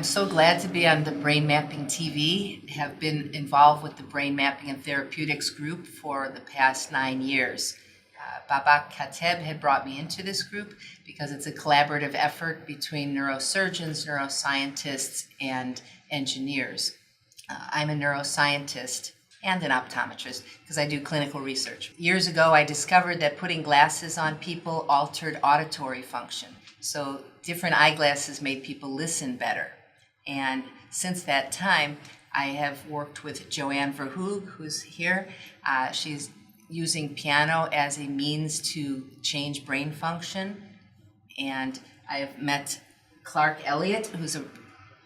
so glad to be on the Brain Mapping TV. Have been involved with the Brain Mapping and Therapeutics group for the past 9 years. Babak Kateb had brought me into this group because it's a collaborative effort between neurosurgeons, neuroscientists, and engineers. I'm a neuroscientist and an optometrist because I do clinical research. Years ago, I discovered that putting glasses on people altered auditory function. So different eyeglasses made people listen better. And since that time, I have worked with JoAnn Verhoog, who's here. She's using piano as a means to change brain function. And I have met Clark Elliott, who's an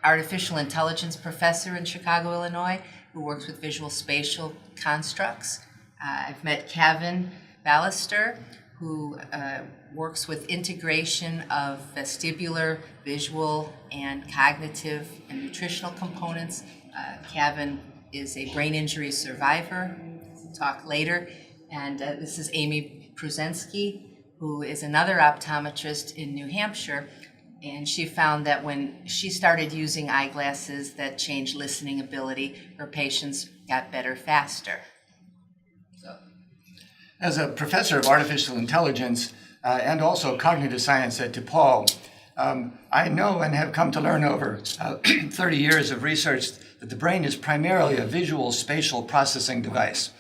artificial intelligence professor in Chicago, Illinois, who works with visual spatial constructs. I've met Cavin Balester, who works with integration of vestibular, visual, and cognitive and nutritional components. Cavin is a brain injury survivor. We'll talk later. And this is Amy Pruszenski, who is another optometrist in New Hampshire. And she found that when she started using eyeglasses that changed listening ability, her patients got better faster. As a professor of artificial intelligence and also cognitive science at DePaul, I know and have come to learn over 30 years of research that the brain is primarily a visual spatial processing device.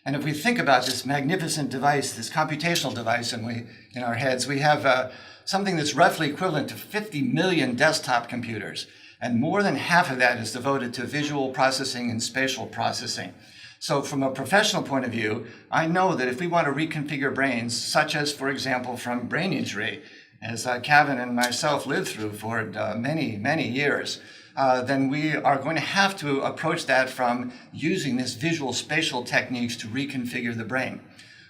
And if we think about this magnificent device, this computational device in our heads, we have something that's roughly equivalent to 50 million desktop computers. And more than half of that is devoted to visual processing and spatial processing. So from a professional point of view, I know that if we want to reconfigure brains, such as, for example, from brain injury, as Cavin and myself lived through for many, many years, then we are going to have to approach that from using this visual spatial techniques to reconfigure the brain.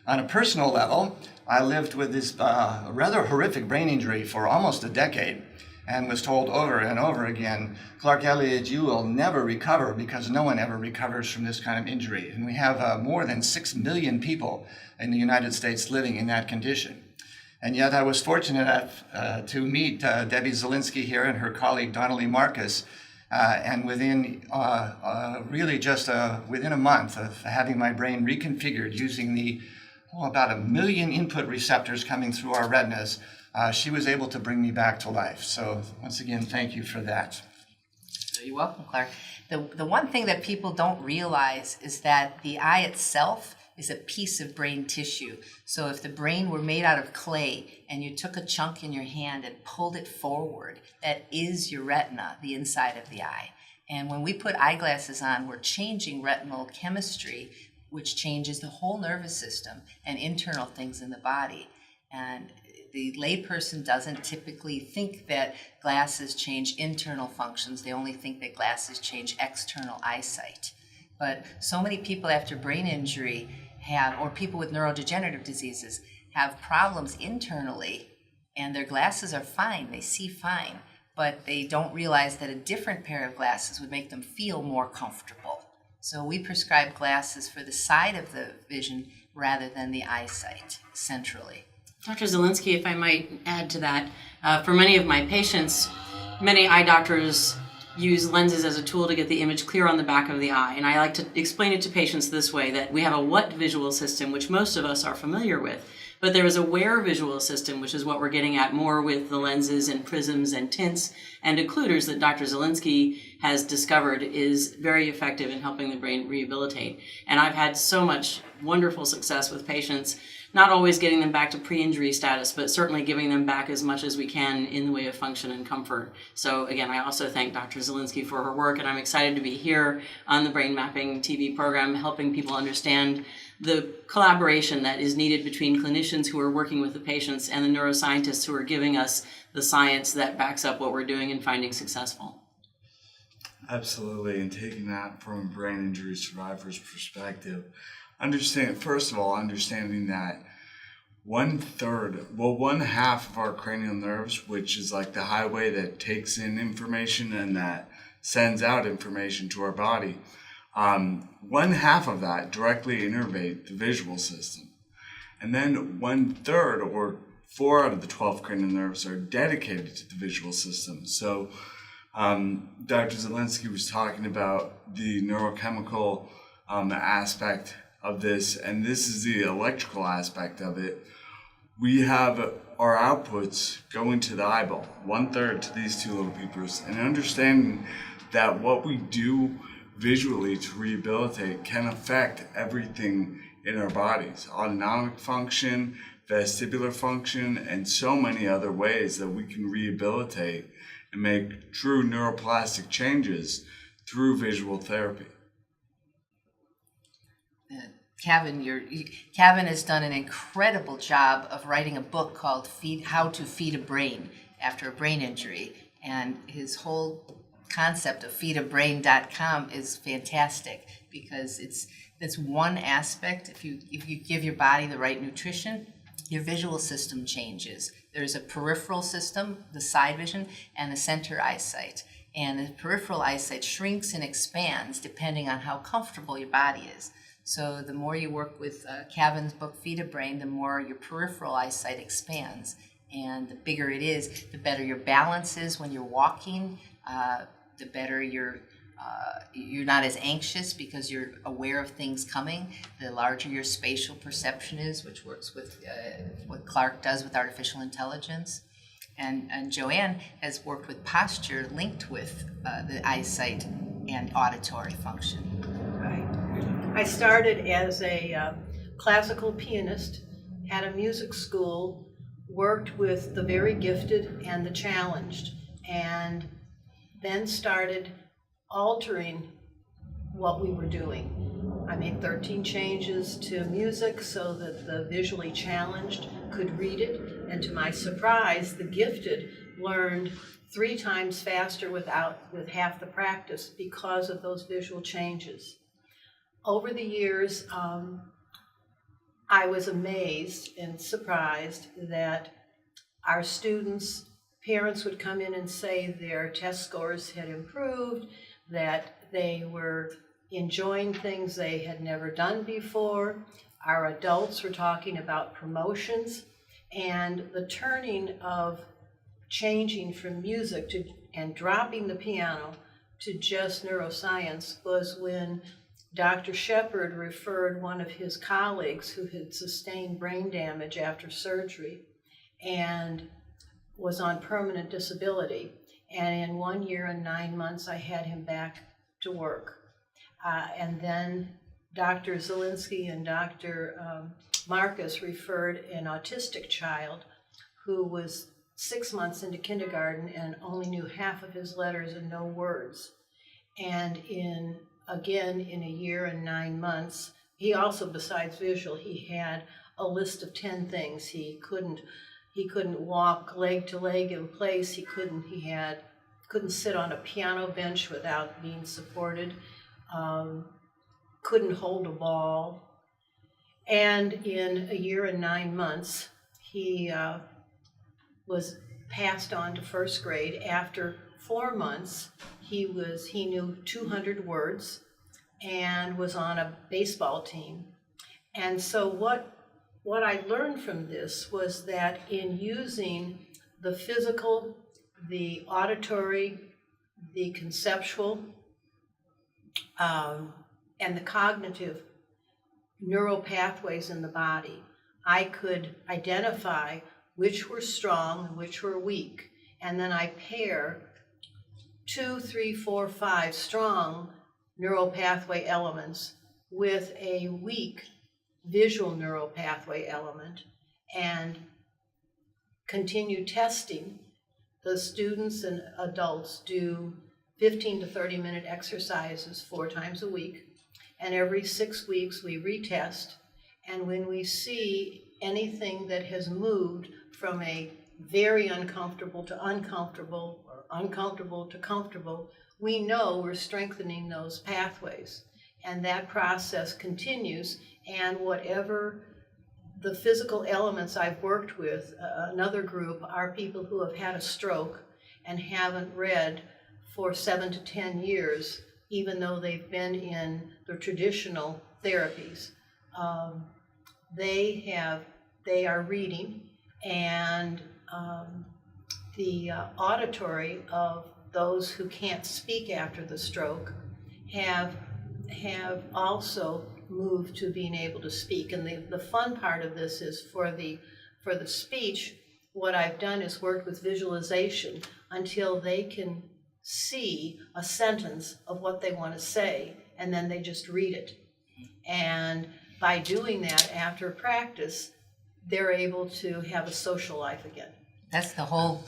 On a personal level, I lived with this rather horrific brain injury for almost a decade and was told over and over again, Clark Elliott, you will never recover because no one ever recovers from this kind of injury. And we have more than 6 million people in the United States living in that condition. And yet I was fortunate enough to meet Debbie Zelinsky here and her colleague Donnelly Marcus. And within really just within a month of having my brain reconfigured using about 1 million input receptors coming through our retinas, she was able to bring me back to life. So once again, thank you for that. You're welcome, Clark. The one thing that people don't realize is that the eye itself is a piece of brain tissue. So if the brain were made out of clay and you took a chunk in your hand and pulled it forward, that is your retina, the inside of the eye. And when we put eyeglasses on, we're changing retinal chemistry, which changes the whole nervous system and internal things in the body. And the layperson doesn't typically think that glasses change internal functions. They only think that glasses change external eyesight. But so many people after brain injury or people with neurodegenerative diseases, have problems internally, and their glasses are fine, they see fine, but they don't realize that a different pair of glasses would make them feel more comfortable. So we prescribe glasses for the side of the vision rather than the eyesight centrally. Dr. Zelinsky, if I might add to that, for many of my patients, many eye doctors use lenses as a tool to get the image clear on the back of the eye. And I like to explain it to patients this way, that we have a what visual system, which most of us are familiar with, but there is a where visual system, which is what we're getting at more with the lenses and prisms and tints and occluders that Dr. Zelinsky has discovered is very effective in helping the brain rehabilitate. And I've had so much wonderful success with patients, not always getting them back to pre-injury status, but certainly giving them back as much as we can in the way of function and comfort. So again, I also thank Dr. Zelinsky for her work, and I'm excited to be here on the Brain Mapping TV program, helping people understand the collaboration that is needed between clinicians who are working with the patients and the neuroscientists who are giving us the science that backs up what we're doing and finding successful. Absolutely, and taking that from a brain injury survivor's perspective, first of all, understanding that one half of our cranial nerves, which is like the highway that takes in information and that sends out information to our body, one half of that directly innervate the visual system. And then 1/3 or 4 out of the 12 cranial nerves are dedicated to the visual system. So Dr. Zelinsky was talking about the neurochemical aspect of this, and this is the electrical aspect of it. We have our outputs going to the eyeball, 1/3 to these two little peepers, and understanding that what we do visually to rehabilitate can affect everything in our bodies, autonomic function, vestibular function, and so many other ways that we can rehabilitate and make true neuroplastic changes through visual therapy. Cavin has done an incredible job of writing a book called How to Feed a Brain After a Brain Injury, and his whole concept of feedabrain.com is fantastic because it's one aspect. If you give your body the right nutrition, your visual system changes. There's a peripheral system, the side vision, and a center eyesight. And the peripheral eyesight shrinks and expands depending on how comfortable your body is. So the more you work with Cavin's book, Feed a Brain, the more your peripheral eyesight expands. And the bigger it is, the better your balance is when you're walking, the better you're not as anxious because you're aware of things coming. The larger your spatial perception is, which works with what Clark does with artificial intelligence. And JoAnn has worked with posture linked with the eyesight and auditory function. Right. I started as a classical pianist, had a music school, worked with the very gifted and the challenged, and then started altering what we were doing. I made 13 changes to music so that the visually challenged could read it, and to my surprise, the gifted learned 3 times faster with half the practice because of those visual changes. Over the years, I was amazed and surprised that our students, parents would come in and say their test scores had improved, that they were enjoying things they had never done before. Our adults were talking about promotions, and the turning of changing from music to and dropping the piano to just neuroscience was when Dr. Shepard referred one of his colleagues who had sustained brain damage after surgery and was on permanent disability. And in 1 year and 9 months, I had him back to work. And then Dr. Zelinsky and Dr. Marcus referred an autistic child who was 6 months into kindergarten and only knew half of his letters and no words. And in a year and 9 months, he also, besides visual, he had a list of 10 things. He couldn't walk leg to leg in place. He couldn't sit on a piano bench without being supported. Couldn't hold a ball. And in a year and 9 months, he was passed on to first grade. After 4 months, he knew 200 words and was on a baseball team. And so what I learned from this was that in using the physical, the auditory, the conceptual, and the cognitive neural pathways in the body, I could identify which were strong and which were weak. And then I pair 2, 3, 4, 5 strong neural pathway elements with a weak visual neural pathway element and continue testing. The students and adults do 15 to 30 minute exercises 4 times a week, and every 6 weeks we retest, and when we see anything that has moved from a very uncomfortable to uncomfortable or uncomfortable to comfortable, we know we're strengthening those pathways. And that process continues, and whatever the physical elements I've worked with, another group are people who have had a stroke and haven't read for 7 to 10 years, even though they've been in the traditional therapies. They are reading, and the auditory of those who can't speak after the stroke have also moved to being able to speak. And the fun part of this is for the speech, what I've done is worked with visualization until they can see a sentence of what they want to say, and then they just read it. And by doing that, after practice, they're able to have a social life again. That's the whole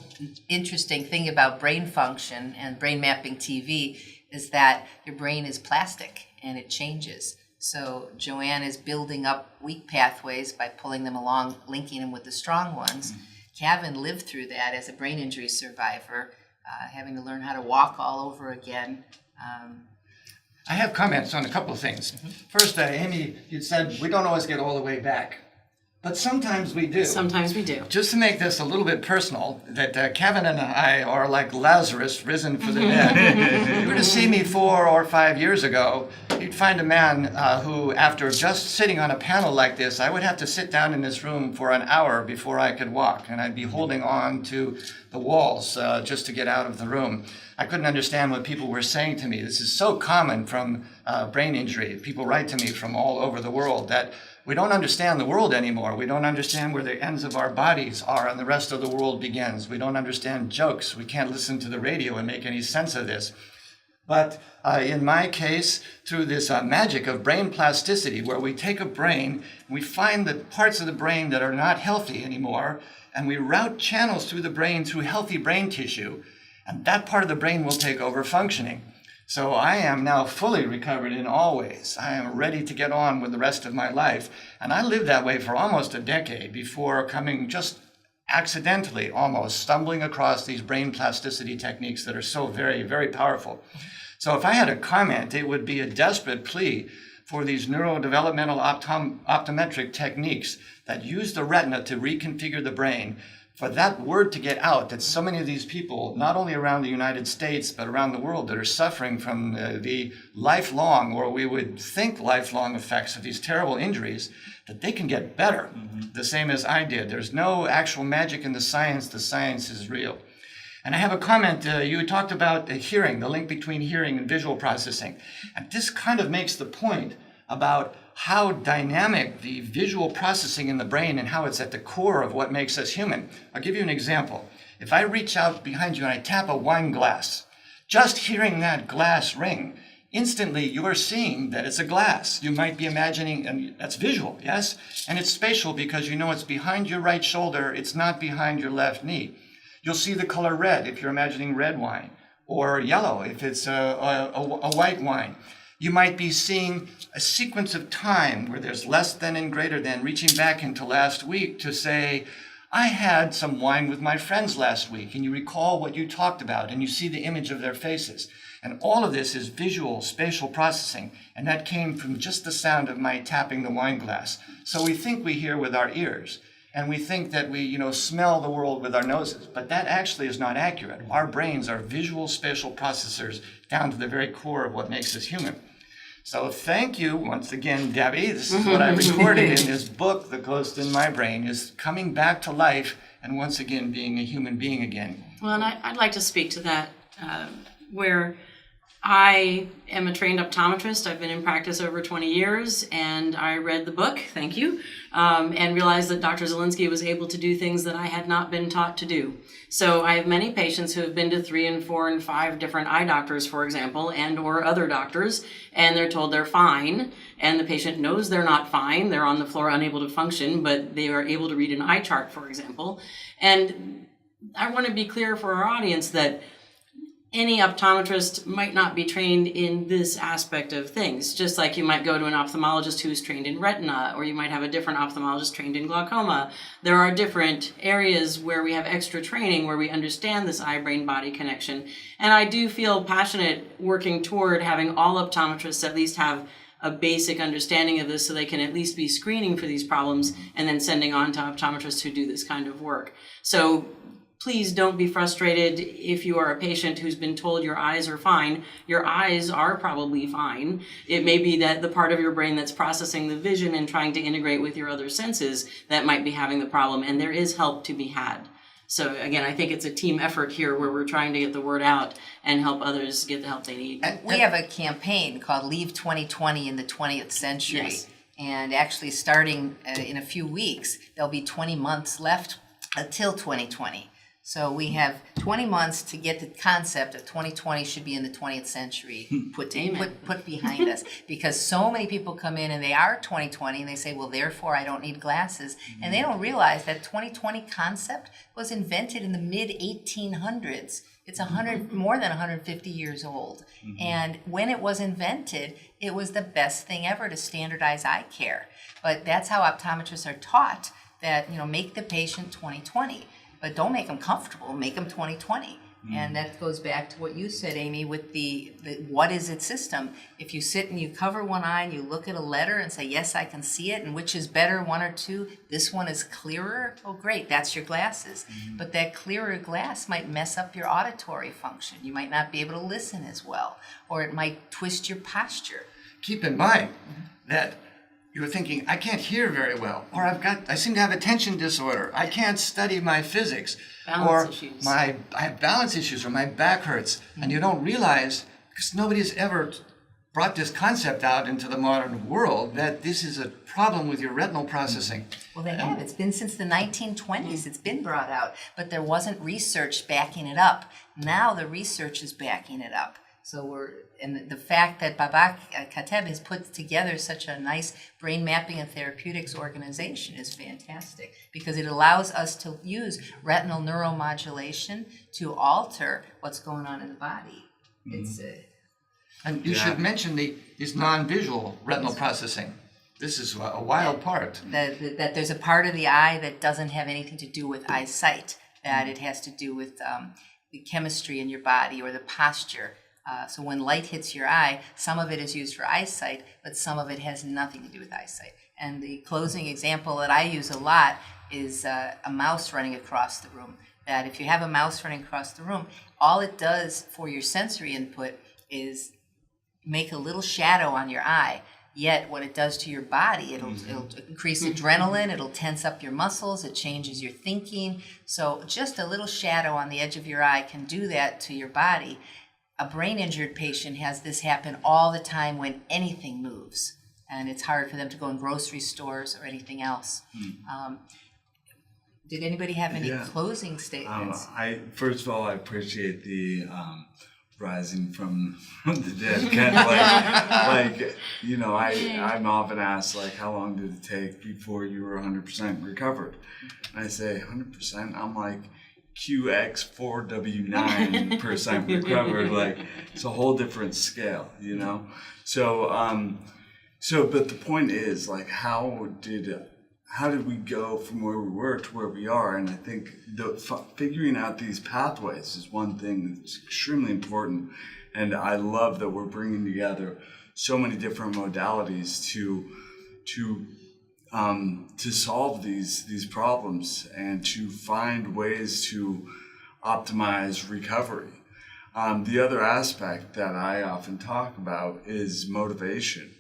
interesting thing about brain function and brain mapping TV, is that your brain is plastic and it changes. So JoAnn is building up weak pathways by pulling them along, linking them with the strong ones. Cavin lived through that as a brain injury survivor, having to learn how to walk all over again. I have comments on a couple of things. First, Amy, you said we don't always get all the way back, but sometimes we do. Sometimes we do. Just to make this a little bit personal, that Cavin and I are like Lazarus risen from the dead. If you were to see me 4 or 5 years ago, you'd find a man who, after just sitting on a panel like this, I would have to sit down in this room for an hour before I could walk, and I'd be holding on to the walls just to get out of the room. I couldn't understand what people were saying to me. This is so common from brain injury. People write to me from all over the world that we don't understand the world anymore. We don't understand where the ends of our bodies are and the rest of the world begins. We don't understand jokes. We can't listen to the radio and make any sense of this. But in my case, through this magic of brain plasticity, where we take a brain, we find the parts of the brain that are not healthy anymore, and we route channels through the brain through healthy brain tissue, and that part of the brain will take over functioning. So I am now fully recovered in all ways. I am ready to get on with the rest of my life. And I lived that way for almost a decade before coming just accidentally, almost stumbling across these brain plasticity techniques that are so very, very powerful. So if I had a comment, it would be a desperate plea for these neurodevelopmental optometric techniques that use the retina to reconfigure the brain, for that word to get out, that so many of these people, not only around the United States, but around the world, that are suffering from the lifelong, or we would think lifelong effects of these terrible injuries, that they can get better, the same as I did. There's no actual magic in the science is real. And I have a comment, you talked about hearing, the link between hearing and visual processing. And this kind of makes the point about how dynamic the visual processing in the brain and how it's at the core of what makes us human. I'll give you an example. If I reach out behind you and I tap a wine glass, just hearing that glass ring, instantly you are seeing that it's a glass. You might be imagining, and that's visual, yes? And it's spatial because you know it's behind your right shoulder, it's not behind your left knee. You'll see the color red if you're imagining red wine, or yellow if it's a white wine. You might be seeing a sequence of time where there's less than and greater than, reaching back into last week to say, I had some wine with my friends last week, and you recall what you talked about, and you see the image of their faces. And all of this is visual, spatial processing, and that came from just the sound of my tapping the wine glass. So we think we hear with our ears, and we think that we, smell the world with our noses, but that actually is not accurate. Our brains are visual, spatial processors down to the very core of what makes us human. So thank you once again, Debbie. This is what I recorded in this book, The Ghost in My Brain, is coming back to life and once again being a human being again. Well, and I'd like to speak to that, where I am a trained optometrist. I've been in practice over 20 years, and I read the book, thank you, and realized that Dr. Zelinsky was able to do things that I had not been taught to do. So I have many patients who have been to 3 and 4 and 5 different eye doctors, for example, and or other doctors, and they're told they're fine, and the patient knows they're not fine. They're on the floor unable to function, but they are able to read an eye chart, for example. And I want to be clear for our audience that any optometrist might not be trained in this aspect of things, just like you might go to an ophthalmologist who's trained in retina, or you might have a different ophthalmologist trained in glaucoma. There are different areas where we have extra training, where we understand this eye-brain-body connection. And I do feel passionate working toward having all optometrists at least have a basic understanding of this, so they can at least be screening for these problems and then sending on to optometrists who do this kind of work. So please don't be frustrated if you are a patient who's been told your eyes are fine. Your eyes are probably fine. It may be that the part of your brain that's processing the vision and trying to integrate with your other senses that might be having the problem, and there is help to be had. So again, I think it's a team effort here where we're trying to get the word out and help others get the help they need. And we have a campaign called Leave 2020 in the 20th Century. Yes. And actually starting in a few weeks, there'll be 20 months left until 2020. So we have 20 months to get the concept of 2020 should be in the 20th century put behind us. Because so many people come in and they are 2020 and they say, well, therefore I don't need glasses. And they don't realize that 2020 concept was invented in the mid-1800s. It's more than 150 years old. And when it was invented, it was the best thing ever to standardize eye care. But that's how optometrists are taught that, make the patient 2020. But don't make them comfortable, make them 2020. And that goes back to what you said, Amy, with the what is it system. If you sit and you cover one eye and you look at a letter and say, yes, I can see it, and which is better, one or two? This one is clearer? Oh, great, that's your glasses. But that clearer glass might mess up your auditory function. You might not be able to listen as well, or it might twist your posture. Keep in mind that you're thinking, I can't hear very well, or I seem to have attention disorder. I can't study my physics, Balance issues. I have balance issues, or my back hurts, and you don't realize, because nobody's ever brought this concept out into the modern world, that this is a problem with your retinal processing. Well, they have. It's been since the 1920s. It's been brought out, but there wasn't research backing it up. Now the research is backing it up. So and the fact that Babak Kateb has put together such a nice brain mapping and therapeutics organization is fantastic, because it allows us to use retinal neuromodulation to alter what's going on in the body. It's And you should mention this non-visual retinal processing. This is a wild part. that there's a part of the eye that doesn't have anything to do with eyesight, that it has to do with the chemistry in your body or the posture. So when light hits your eye, some of it is used for eyesight, but some of it has nothing to do with eyesight. And the closing example that I use a lot is a mouse running across the room. That if you have a mouse running across the room, all it does for your sensory input is make a little shadow on your eye. Yet what it does to your body, it'll increase adrenaline, it'll tense up your muscles, it changes your thinking. So just a little shadow on the edge of your eye can do that to your body. A brain-injured patient has this happen all the time when anything moves, and it's hard for them to go in grocery stores or anything else. Did anybody have any closing statements? First of all, I appreciate the rising from the dead kind of I'm often asked, how long did it take before you were 100% recovered? And I say 100%. I'm like, QX4W9% recovered, it's a whole different scale, So, but the point is, how did we go from where we were to where we are? And I think figuring out these pathways is one thing that's extremely important. And I love that we're bringing together so many different modalities to solve these problems and to find ways to optimize recovery. The other aspect that I often talk about is motivation.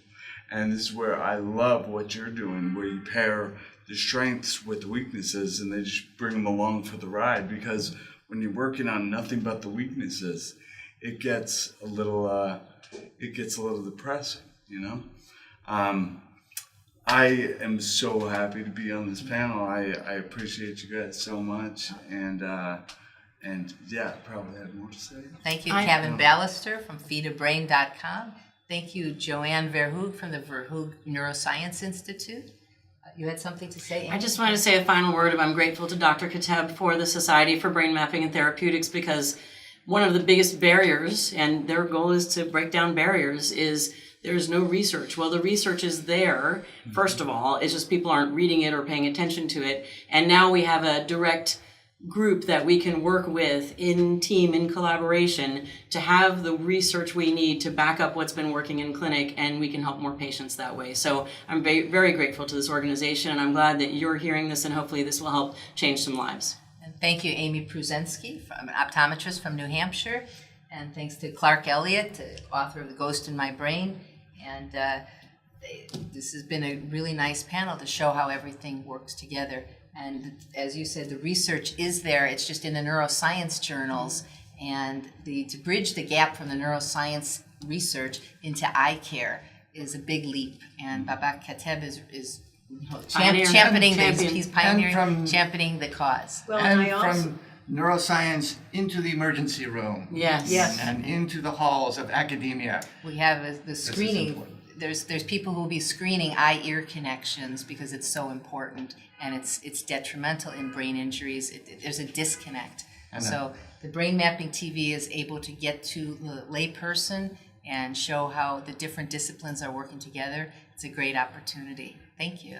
And this is where I love what you're doing, where you pair the strengths with the weaknesses and they just bring them along for the ride. Because when you're working on nothing but the weaknesses, it gets a little depressing, I am so happy to be on this panel. I appreciate you guys so much, and probably had more to say. Thank you, Cavin Balester from feedabrain.com. Thank you, JoAnn Verhoog from the Verhoog Neuroscience Institute. You had something to say, Amy? I just wanted to say a final word. I'm grateful to Dr. Kateb for the Society for Brain Mapping and Therapeutics, because one of the biggest barriers, and their goal is to break down barriers, is there's no research. Well, the research is there, first of all. It's just people aren't reading it or paying attention to it. And now we have a direct group that we can work with in team, in collaboration, to have the research we need to back up what's been working in clinic, and we can help more patients that way. So I'm very, very grateful to this organization, and I'm glad that you're hearing this, and hopefully this will help change some lives. And thank you, Amy Pruszenski, an optometrist from New Hampshire. And thanks to Clark Elliott, author of The Ghost in My Brain. And this has been a really nice panel to show how everything works together. And as you said, the research is there. It's just in the neuroscience journals. And to bridge the gap from the neuroscience research into eye care is a big leap. And Babak Kateb is championing this. He's pioneering, championing the cause. Well, And I also, from neuroscience into the emergency room. Yes. Yes. And into the halls of academia. We have the is screening. important. There's people who will be screening eye-ear connections because it's so important, and it's detrimental in brain injuries. There's a disconnect. So the brain mapping TV is able to get to the layperson and show how the different disciplines are working together. It's a great opportunity. Thank you.